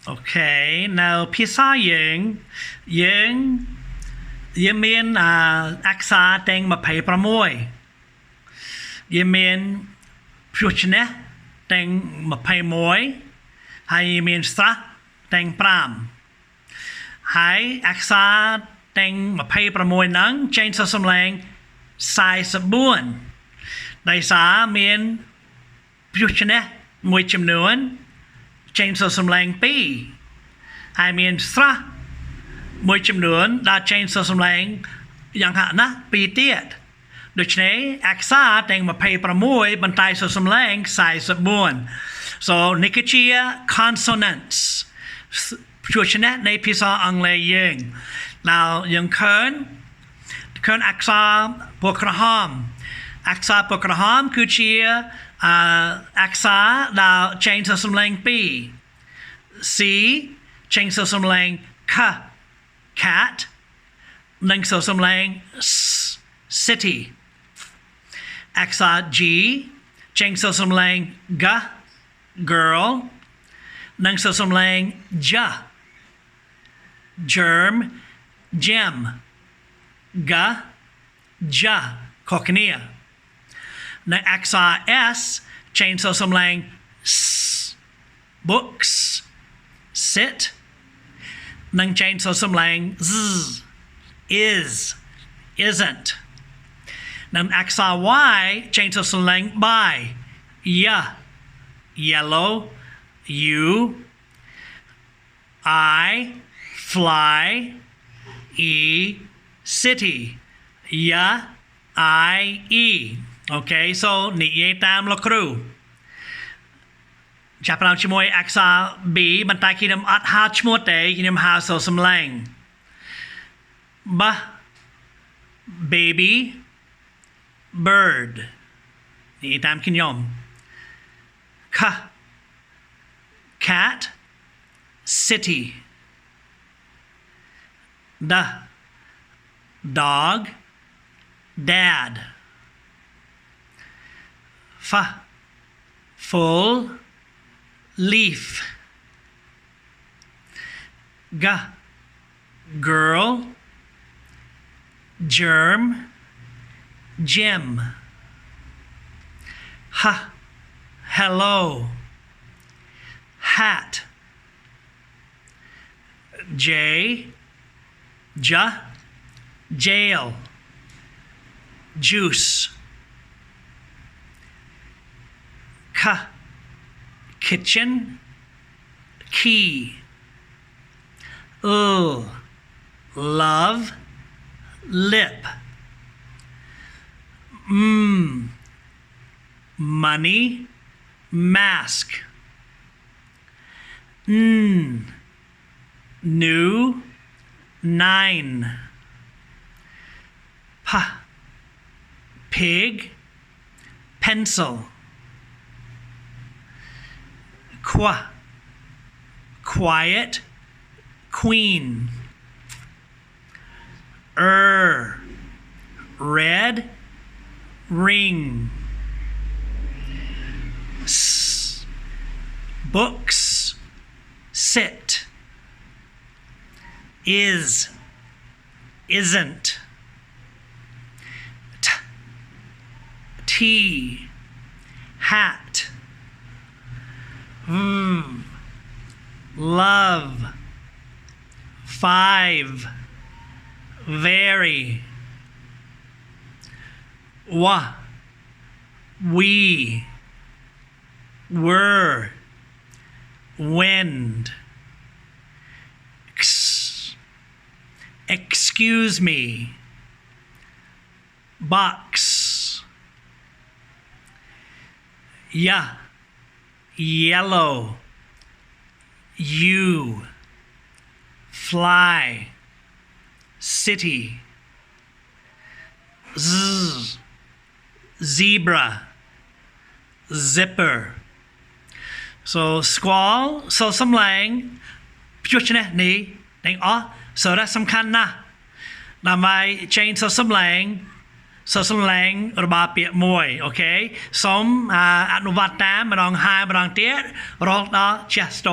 Okay, now pisa yung mean aksa teng mapay pramoy. You mean fuchne teng mapay moy. Hay mean stra teng pram. Hay aksa teng mapay pramoy nang change sa somlang sai sabun. Dai sa mean fuchne moy chimnuan change sa somlang pi. Hay mean stra moy chimnuan da change sa somlang yang hạ na pi tiet. ដូច្នេះអក្សរទាំង26បន្តែសុសំឡេង44 so នេះគឺជា consonants ជួនណានៃភាសាអង់គ្លេសយើង now យើងឃើញអក្សរពណ៌ក្រហមអក្សរពណ៌ក្រហមគឺជាអក្សរដែលចេញសុសំឡេង2 C ចេញសុសំឡេង k cat និងសុសំឡេង cityអក្សរ G ចេញសុសំឡេង g girl និងសុសំឡេង j germ gem g j ខុសគ្នានិងអក្សរ S ចេញសុសំឡេង s books sit និងចេញសុសំឡេង z is isn't និងអក្សរ Y ចេញទៅសំឡេង by yellow you I fly E city I E okay so និយាយតាមលោកគ្រូចាប់ផ្ដើមជាមួយអក្សរ B បន្តែខ្ញុំអត់ហៅឈ្មោះទេខ្ញុំហៅសូរសំឡេង B baby bird និយាយតាមខ្ញុំ K cat city D dog dad F full leaf G girl germ gem hello hat J jail juice kitchen key love lip money mask new 9 pig pencil quiet queen red ring books sit is isn't tea hat love 5 very we were wind excuse me box yellow you fly city zebra zipper so squall so សំឡេងជួសនេះទាំងអស់ so រសំខាន់ណាស់ដើម្បីចេញសូរសំឡេង សំឡេងរបស់ពាក្យមួយអូខេសូមអនុវត្តតាមម្ដងហើយម្ដងទៀតរហូតដល់ចេះស្ទ